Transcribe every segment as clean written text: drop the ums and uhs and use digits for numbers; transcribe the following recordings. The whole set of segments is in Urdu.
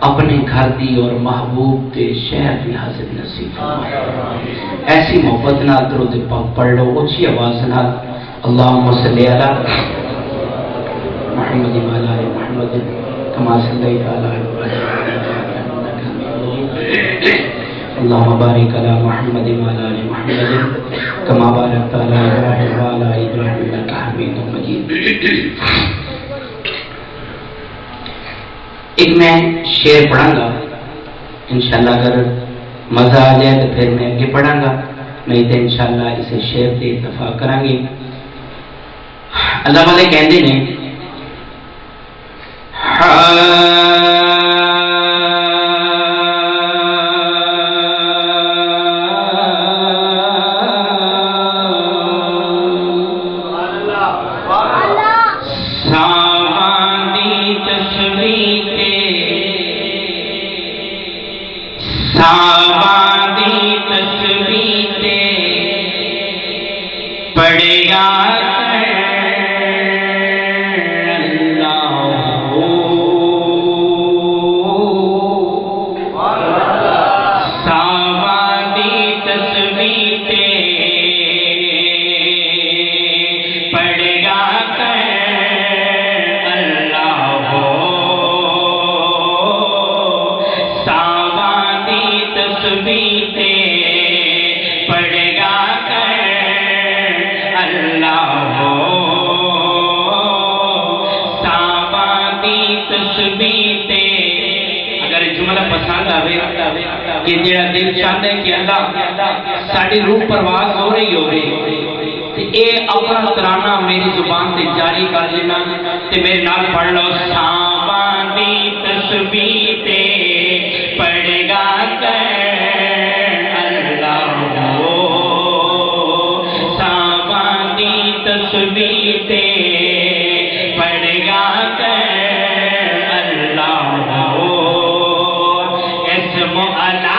اپنے گھر دی اور محبوب دے شہر دی حاضر نصیب فرمائے. ایسی محبت نال درود پاک پڑھ لو اونچی آواز نال. اللہم صلی علی محمد وعلی آل محمد کما صلیت علی ابراہیم اللہم بارک علی محمد وعلی آل محمد کما بارکت علی ابراہیم وعلی آل ابراہیم انک حمید مجید. ایک میں شعر پڑھاں گا انشاءاللہ، اگر مزہ آ جائے تو پھر میں آگے پڑھاں گا، نہیں تو انشاءاللہ اسے شعر پہ اتفاق کریں گے. اللہ والے کہندے نے کہ جڑا دل چاہتا ہے کہ اللہ ساڑی روح پرواز ہو رہی تو اے اپنا ترانہ میری زبان سے جاری کر لینا تے میرے نال پڑھ لو. ساواں دی تسبیح تے پڑھ گا کر اللہ ہو، ساواں دی تسبیح تے پڑھ گا کر اللہ ہو. اسم اللہ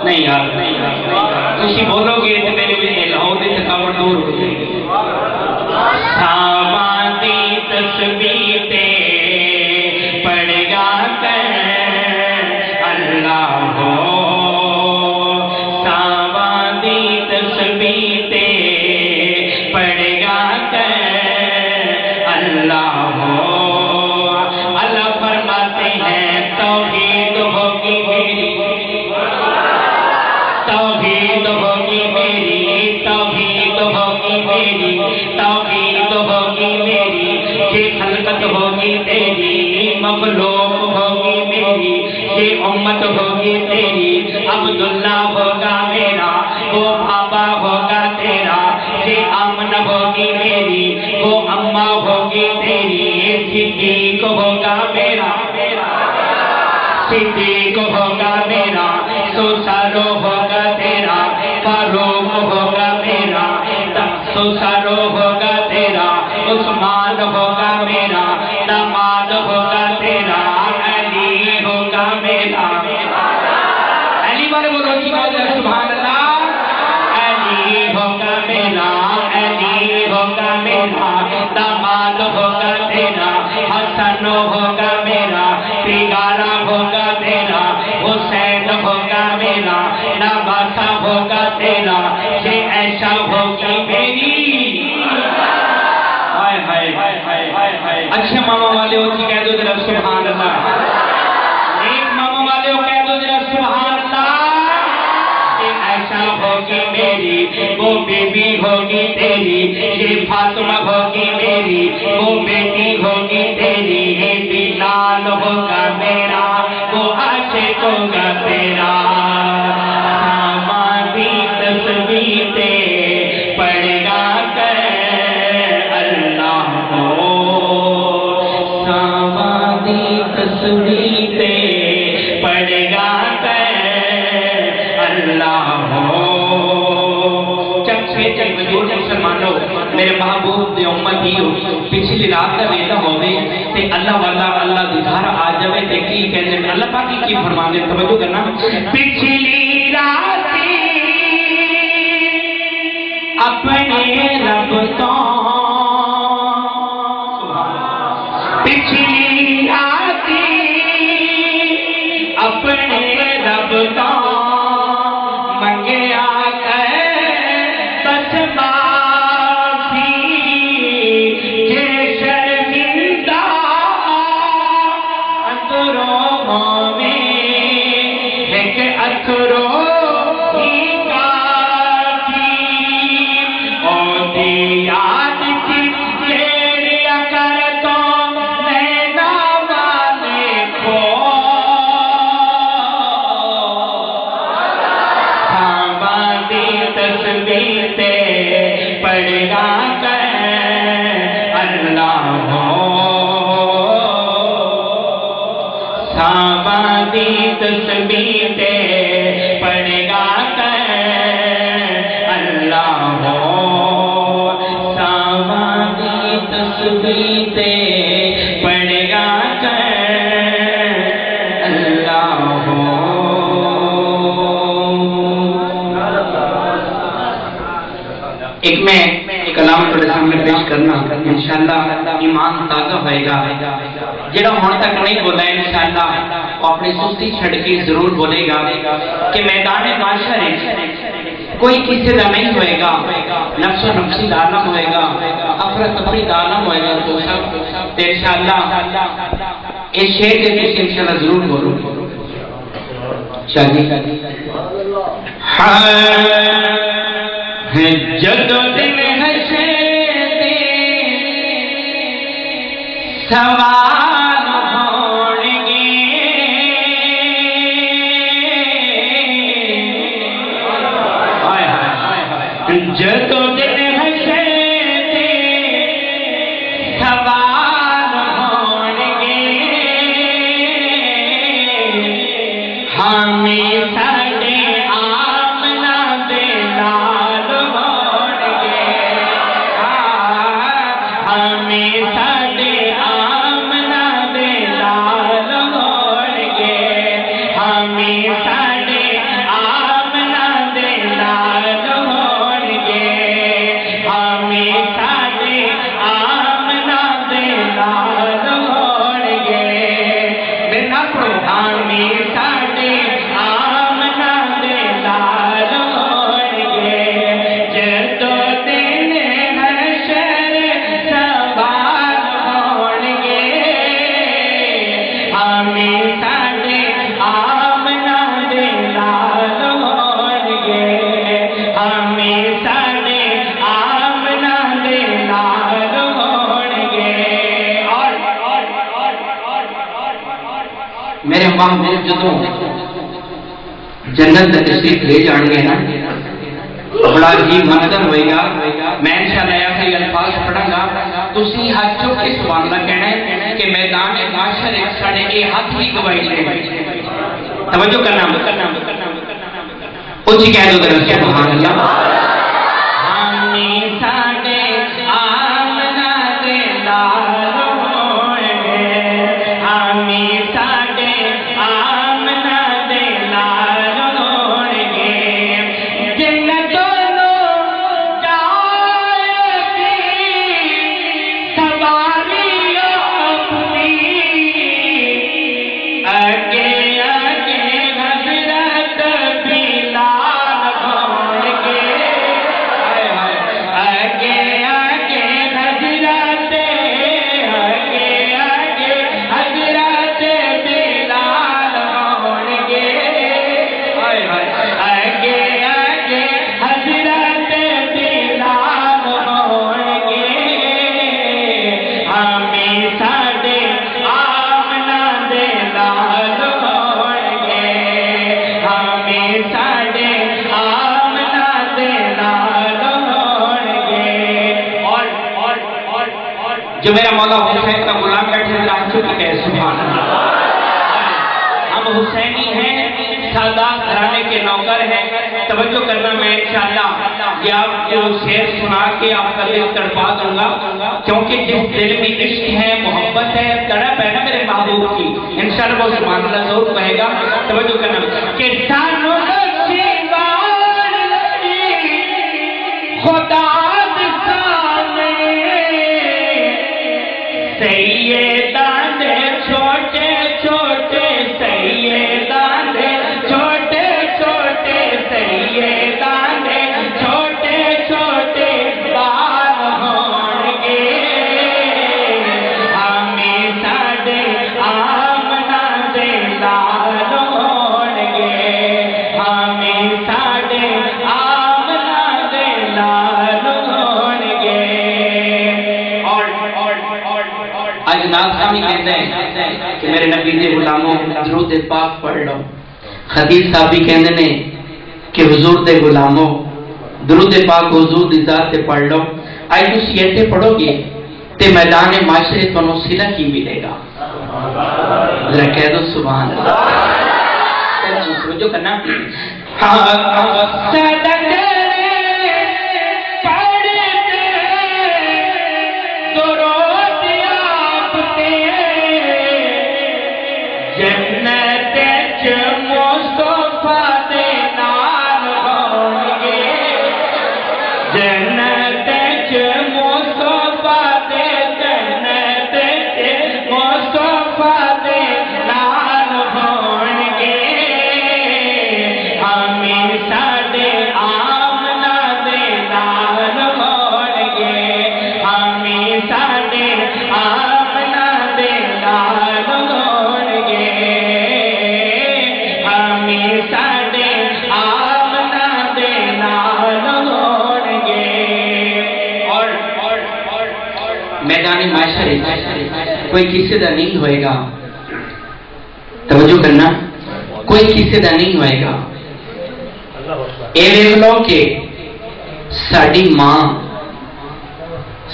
نہیں یار تسی بولو گے تو میرے لیے لاہور دی تھکاوٹ دور ہو جائے گی. ساواں دی تسبیح تے پڑھ گا کر اللہ ہو، ساواں دی تسبیح تے پڑھ گا کر اللہ ہو. اللہ فرماتے ہیں توحید ہوگی میری، توحید ہوگی میری، توحید ہوگی میری، توحید ہوگی میری. یہ خلقت ہوگی تیری، مخلوق ہوگی میری، یہ امت ہوگی تیری. عبداللہ ہوگا میرا، وہ بابا ہوگا تیرا. یہ آمن ہوگی میری، وہ اماں ہوگی تیری. صدیق ہوگا میرا، صدیق ہوگا میرا. سوسارو ہوگا تیرا، فاروق ہوگا میرا. سوسارو ہوگا تیرا، عثمان ہوگا میرا. داماد ہوگا تیرا، علی ہوگا میرا. علی والے بولو جی سبحان اللہ. علی ہوگا میرا، علی ہوگا میرا. داماد ہوگا تیرا، حسن ہوگا میرا. پیغارا ہوگا تیرا، حسین ہوگا میرا. نواسا ہوگا تیرا، یہ ایسا ہوگی میری. اچھے ماما والے ہو جی کہہ دو ذرا سبحان اللہ. ایک ماما والے ہو کہہ دو ذرا سبحان اللہ. یہ ایسا ہوگی میری، وہ بیوی ہوگی تیری. یہ فاطمہ ہوگی میری، وہ بیٹی ہوگی تیری. یہ بلال ہوگا میرا، وہ عاشق ہوگا تیرا. ساواں دی تسبیح تے پڑھ گا کر اللہ ہو، ساواں دی تسبیح تے پڑھ گا کر اللہ ہو. چک سویچک وجود مسلمانوں میرے محبوب دے امت ہی ہو. پچھلی رات کا ویدہ ہوئے تے اللہ والا اللہ دی گھر آ جائے تے کی کہنے اللہ پاکی کی فرمانے توجہ کرنا. پچھلی رات تو پچھلی آتی اپنے رب تو منگیا کر بس معافی جے شرمندہ اندروں میں ایک اثروں تسبیح پڑھ گا کر اللہ ہو سامانی تسبیح پڑھ گا کر اللہ ہو. ایک میں کلام تھوڑے سامنے پیش کرنا انشاءاللہ ایمان تازہ ہوئے گا. جڑا ہون تک نہیں بولا ہے انشاءاللہ وہ اپنی سستی چھڑ کے ضرور بولے گا کہ میدان معاشر کوئی کسی دا نہیں ہوئے گا, نفس و نفسی دا عالم ہوئے گا, افراتفری دا عالم ہوئے گا. تو سب انشاءاللہ اس شعر کے پیچھے انشاءاللہ ضرور بولو. چلیے جدو دن حشر دے سوال ہونگے جدو دن حشر دے سوال ہونگے ہمیں ساڑے آمنہ دے لال ہونگے ہمیں ساڑے آمنہ دے لال ہونگے ہمیں ساڑے آمنہ دے لال ہونگے ہمیں ساڑے آمنہ دے لال ہونگے بنا کو ہمیں ساڑے آمنہ دے لال ہونگے جدو دن حشر سوال ہونگے ہمیں ساڑے آمنہ دے لال ہونگے ہمیں ساڑے آمنہ دے لال ہونگے. میرے محبوب جدوں جنت دا تشریف لے جان گے نا بڑا ہی منظر ہوئے گا. میں انشاءاللہ یہ الفاظ پڑھاں گا تسی ہاتھ چوک کے سبحان اللہ کہنا ہے کہ میدان معاشر ساڑے اے ہاتھ ہی گواہی دے. توجہ کرنا اچھی کہہ دو ذرا سبحان اللہ. ہمیں ساڑے آمنہ دے لال ہونگے ہمیں ساڑے آمنہ دے لال ہونگے جنتوں جائے بھی سواری اپنی آگے آگے حضرت بلال ہونگے آگے آگے حضرت آگے آگے حضرت بلال ہونگے آگے آگے حضرت بلال ہونگے ہمیں ساڑے آمنہ دے لال ہونگے ہمیں ساڑے آمنہ دے لال ہونگے. اور جو میرا مولا حسین کا غلام بیٹھے اللہ چکی کہے سبحان اللہ. ہم حسینی ہیں سادات گھرانے کے نوکر ہیں. توجہ کرنا میں انشاءاللہ کہ آپ کو شعر سنا کے آپ کا دل تڑپا دوں گا کیونکہ جس دل میں عشق ہے محبت ہے تڑپ ہے نا میرے محبوب کی انشاءاللہ وہ سبحان اللہ ضرور کہے گا. توجہ کرنا کہ سانو سیوان خدا دسا سیدان دے چھوٹے چھوٹے سیدان دے چھوٹے چھوٹے سیدان دے چھوٹے چھوٹے بال ہون گے ہمیں ساڈے آمنا دے لال ہون گے ہمیں ساڈے آمنا دے لال ہون گے آج جناب سامی کہتے ہیں کہ میرے نبی دے غلاموں درود پاک پڑھ لو خطیب صاحب بھی کہتے ہیں کہ حضور دے غلاموں درود پاک حضور دی ذات تے پڑھ لو آج تسی ایتھے پڑھو گے تے میدان معاشرے تانوں صلہ کی ملے گا ذرا کہہ دو سبحان اللہ توجہ کرنا صدقے جنت چ مصطفیٰ دے نال ہون گے جنت چ مصطفیٰ دے جنت چ مصطفیٰ دے نال ہون گے ہمیں ساڈے آمنا دے نال ہون گے ہمیں ساڈے آمنا دے نال ہون گے ہمیں ساڈے آمنا دے نال ہون گے اور میدان معاشرے کوئی کسی دا نہیں ہوئے گا توجہ کرنا کوئی کسی دا نہیں ہوئے گا اے ویکھ لو کہ ساڈی ماں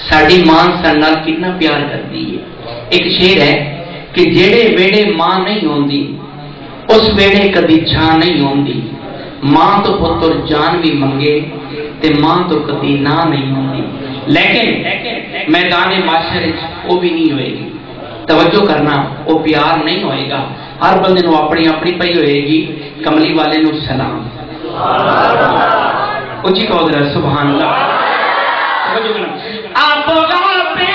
ساڈے نال کتنا پیار کرتی ہے ایک شعر ہے کہ جیڑے ویڑے ماں نہیں ہوندی اس ویڑے کدی جان نہیں ہوندی ماں تو پتر جان بھی منگے تے ماں تو کدی نہ نہیں ہوندی لیکن میدان معاشرے وہ بھی نہیں ہوئے گی توجہ کرنا وہ پیار نہیں ہوئے گا ہر بندے نو اپنی اپنی پئی ہوئے گی کملی والے نو سلام اچھی کہو ذرا سبحان اللہ توجہ کرنا آپ غابے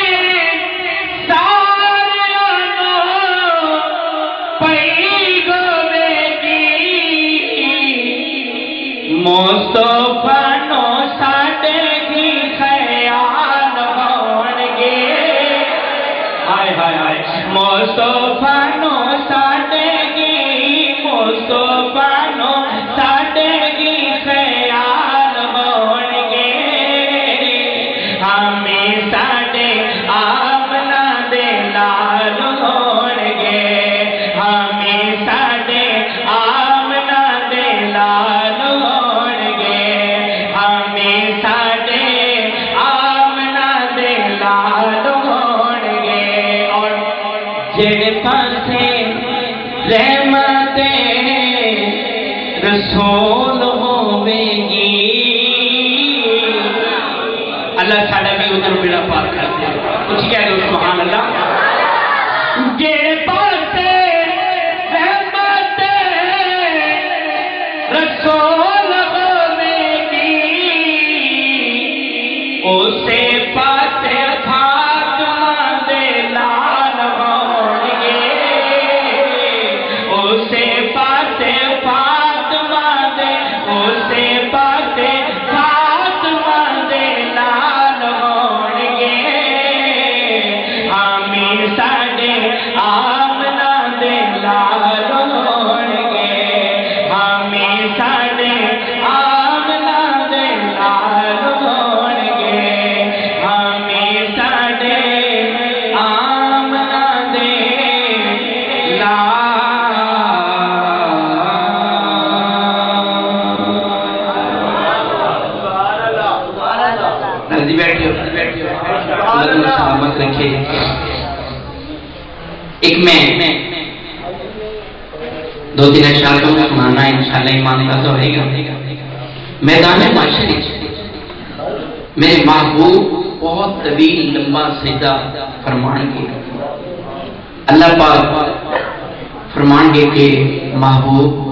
مصطفیٰ نو ساڈے ہی خیال ہون گے ہائے ہائے ہائے مصطفیٰ نو ساڈے ہی مصطفیٰ نو ساڈے ہی خیال ہون گے ہمیں ساڈے آمنا دے لال ہون گے ہمیں ساڈے آمنا دے لال ہون گے ہمیں ساڈے آمنا دے لال ہون گے اور جڑے پاسے رحمت رسول ہوے گی اللہ ساڈا بھی ادھر بیڑا پار کر دے کچھ کہہ دو سبحان اللہ جڑے پاسے رحمت رسول ہوے گی اسے پاسے فاطمہ دے لال ہون گے اسے پاسے فاطمہ دے اسے پاسے فاطمہ دے لال ہون گے ہمیں ساڈے آمنا دے لال ہون گے ہمیں ساڈے آمنا دے لال ہون گے ہمیں ساڈے آمنا دے لال بیٹھو سلامت رکھے ایک میں دو تین اشعار کو سنانا ہے انشاءاللہ ایمان تازہ ہوئے گا میدان معاشرے میرے محبوب بہت طویل لمبا سجدہ فرمان گے اللہ پاک فرمان گے کہ محبوب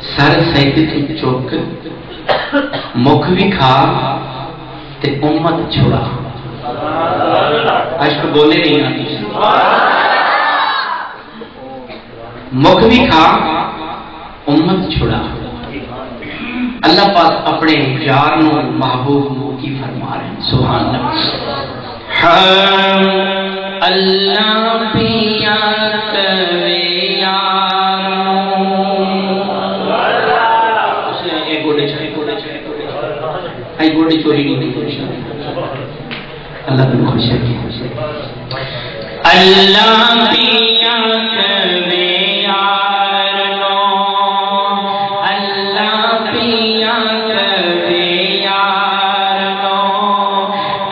سر سجدے تو چوک مکھ بھی کھا تے امت چھوڑا عشق بولے نہیں آتی مکھ بھی کھا امت چھڑا اللہ پاک اپنے یار نو محبوب نو کی فرما رہے ہیں سبحان اللہ اللہ پیا کرے یار ایک گوڑے چوری نہیں اللہ بن خوش ہے اللہ پیا کرے یار نو اللہ پیا کرے یار نو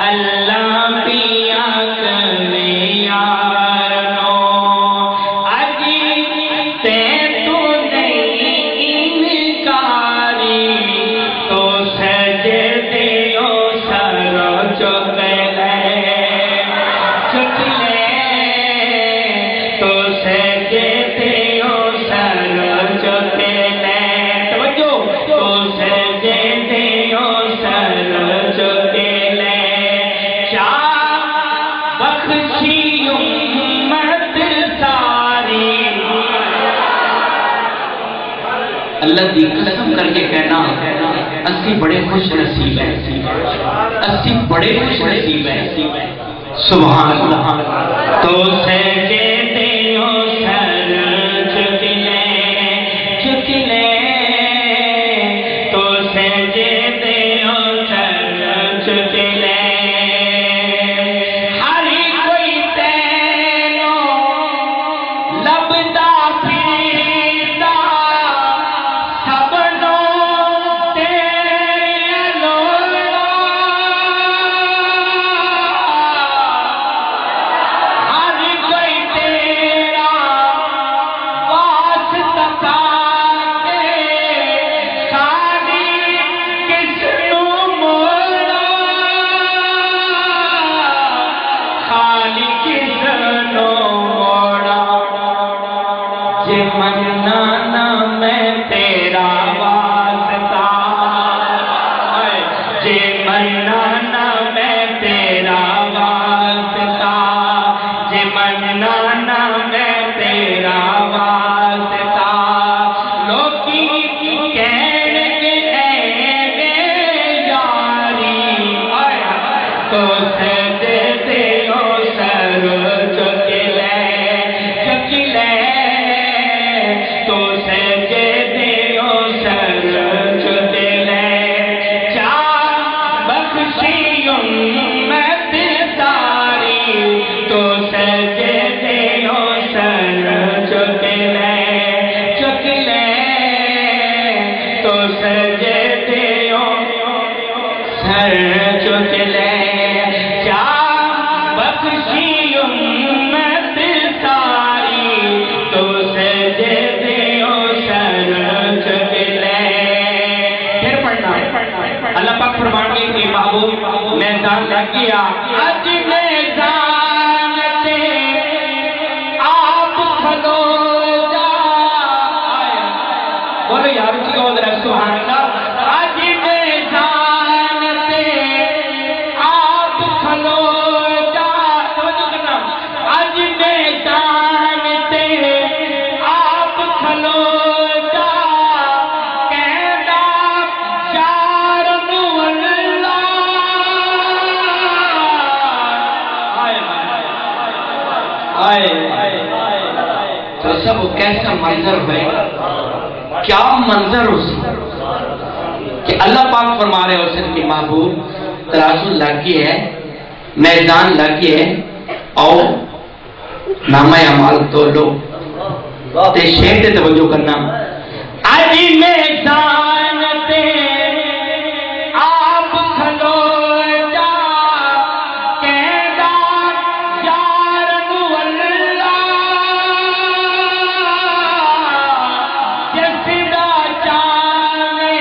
اللہ پیا کرے یار نو اجی تے تو نہیں انکاری تو سجدے اللہ دی قسم کر کے کہنا اسی بڑے خوش نصیب ہیں اسی بڑے خوش نصیب ہیں سبحان اللہ تو سجدے دیو سر جھک لے تو سجدے دیو سر جھک لے ہر کوئی تینو لبدا تو سب کیسا منظر ہوئے کیا منظر ہو کہ اللہ پاک فرما رہے حسن کی محبوب ترازو لگی ہے میدان لگی ہے او نامہ عمال تو لو تے شیخ تے توجہ کرنا آجی میدان تے آپ کھلو جا کہنا یار اللہ جس دا جانے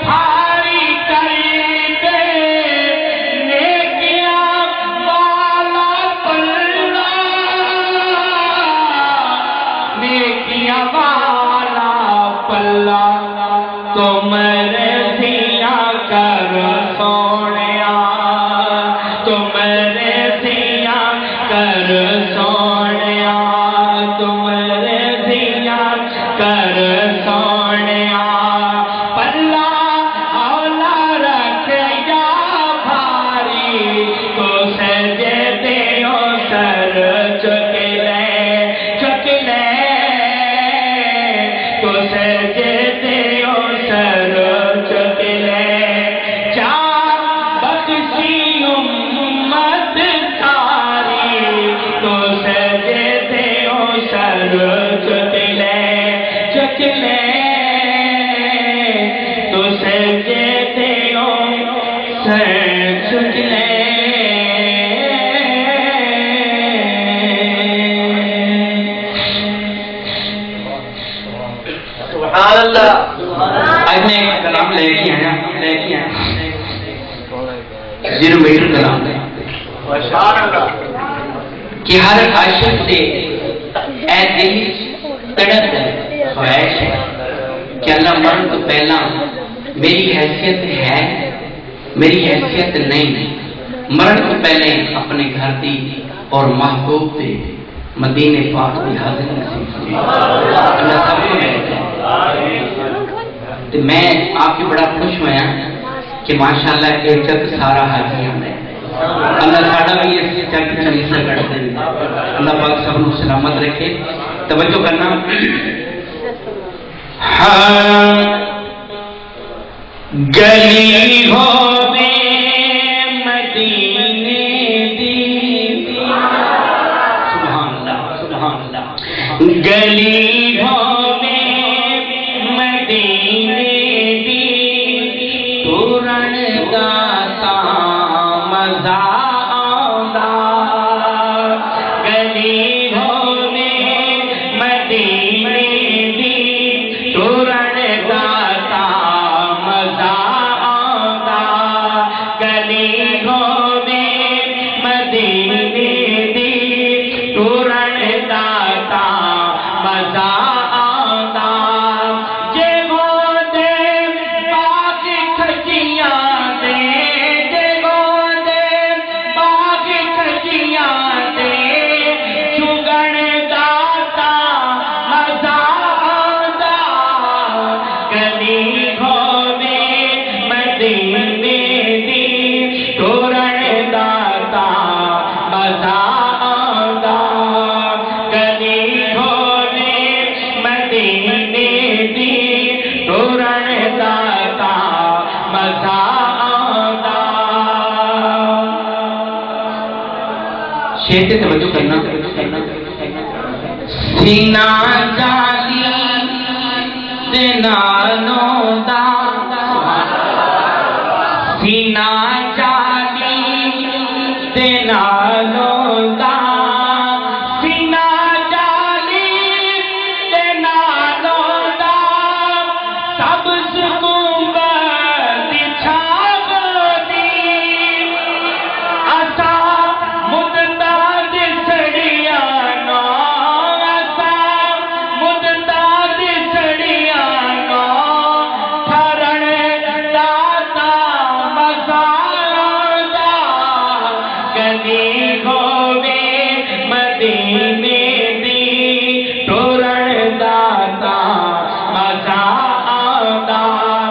بھاری کر دے نیکیاں والا پلہ نیکیاں والا پلہ تم سبحان اللہ. آج میں ایک کلام لے کے آیا زیرو میٹر کلام کہ ہر عاشق سے اے دل تڑپ خواہش ہے کہ اللہ مرن تو پہلا میری حیثیت ہے میری حیثیت نہیں مرن تو پہلے اپنے گھر دی اور محبوب دے مدینے پاک دی حاضر نصیب اللہ سب کو تو میں آپ کی بڑا خوش ہویا کہ ماشاءاللہ ایک جگ سارا حاجیاں میں اللہ ساڑھا بھی اس جگ چلی سے کرتے ہیں اللہ پاک سب کو سلامت رکھے. توجہ کرنا گلی ہو بے مدینے دی سبحان اللہ سبحان اللہ گلی ہو بے مدینے دی تورن داتا مزا آندا گلی ہو بے مدینے دی تورن داتا مزا آندا گلی ہو بے مدینے دی تورن داتا مزا آندا جے گو دے باغ کھجیاں دے جے گو دے باغ کھجیاں دے چگن داتا مزا آندا گلی ہووے مدینے دی تورن داتا مزا آندا گلی ہووے مدینے دی تورن داتا مزا آندا. شیر سے توجہ کرنا سینہ جالی دے نالوں دا سینہ جالی دے نالوں دا سینہ جالی دے نالوں دا سبز گنبد چھاو دی اسا مدتا دسڑیاں نو اسا مدتا دسڑیاں نو تھرن داتا مزا آندا گلی ہووے مدینے دی تورن داتا مزا آندا.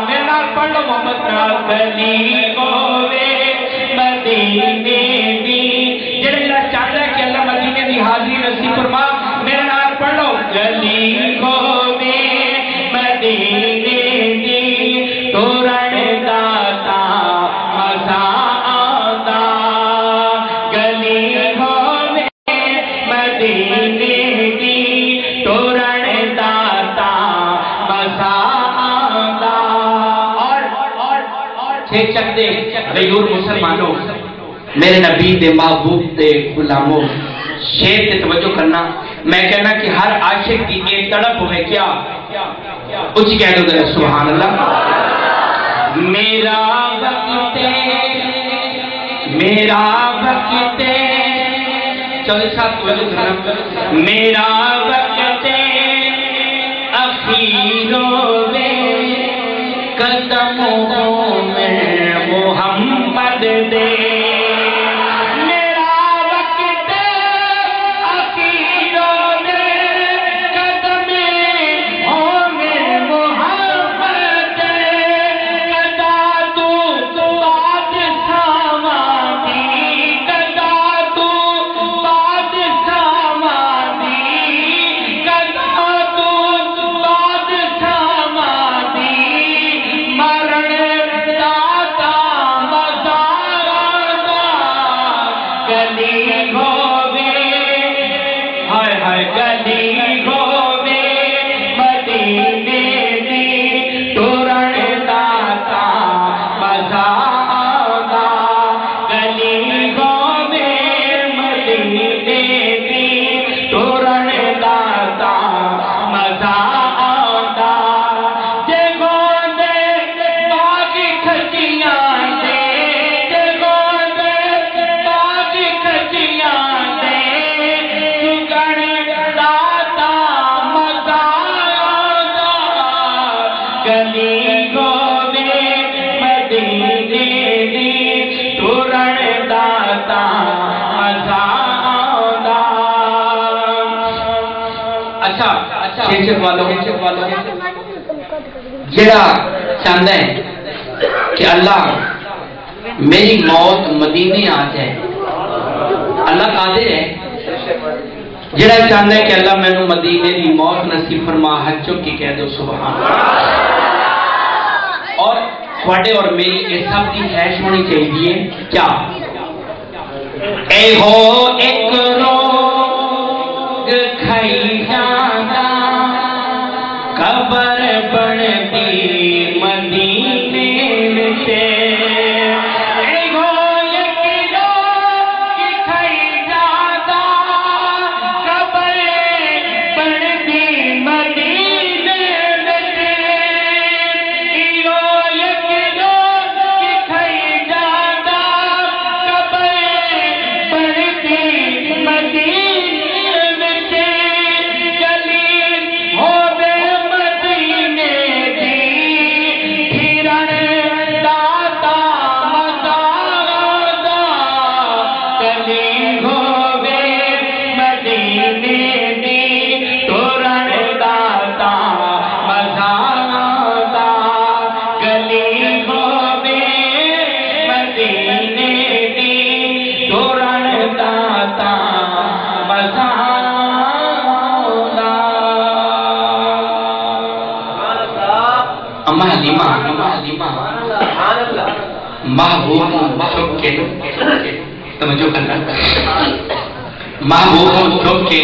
میرے نال پڑھ لو محمد نال گلی ہووے مدینے دی جڑے اللہ چاہتا ہے کہ اللہ مدینے دی حاضری نصیب فرما میرے نال پڑھ لو گلی ہووے مدینے دی تورن داتا مزا آندا گلی ہووے مدینے دی تورن داتا مزا آندا. اور چھ چک دے غیور مسلمانوں میرے نبی دے محبوب دے غلاموں شیر سے توجہ کرنا. میں کہنا کہ ہر عاشق کی ایک تڑپ ہوئے کیا اچھی کہہ دو ذرا سبحان اللہ. میرا وقت چلے ساتھ توجہ کرنا میرا وقت اخیروں میں قدموں میں محمد دے میرا وقت اخیروں میں قدموں میں محمد دے قدا تو بادشاہ دی قدا تو بادشاہ دی قدا تو بادشاہ دی مرن داتا مزا جڑا چاہتا ہے کہ اللہ میری موت مدینے آ جائے، اللہ قادر ہے. جڑا چاہتا ہے کہ اللہ میں مدینے کی موت نصیب فرما، ہاتھ چک کے کہہ دو سبحان اللہ. اور تھوڑے اور میری اس سب کی خواہش ہونی چاہیے کیا اے ہو ایک روگ کھائی جانا قبر بڑھتی مدینے سے، اے ہو ایک روگ کھائی جانا قبر بڑھتی مدینے سے، اے ہو ایک روگ کھائی جانا قبر بڑھتی مدینے سے، چلی ہو بے مدینے دی پھرن داتا مزادا، چلی ہو بے مدینے دی پھرن داتا مزادا، چلی ہو بے مدینے دی پھرن داتا مزادا. اما حلیمہ محبوب چھپ کے توجہ کرنا، محبوب چھپ کے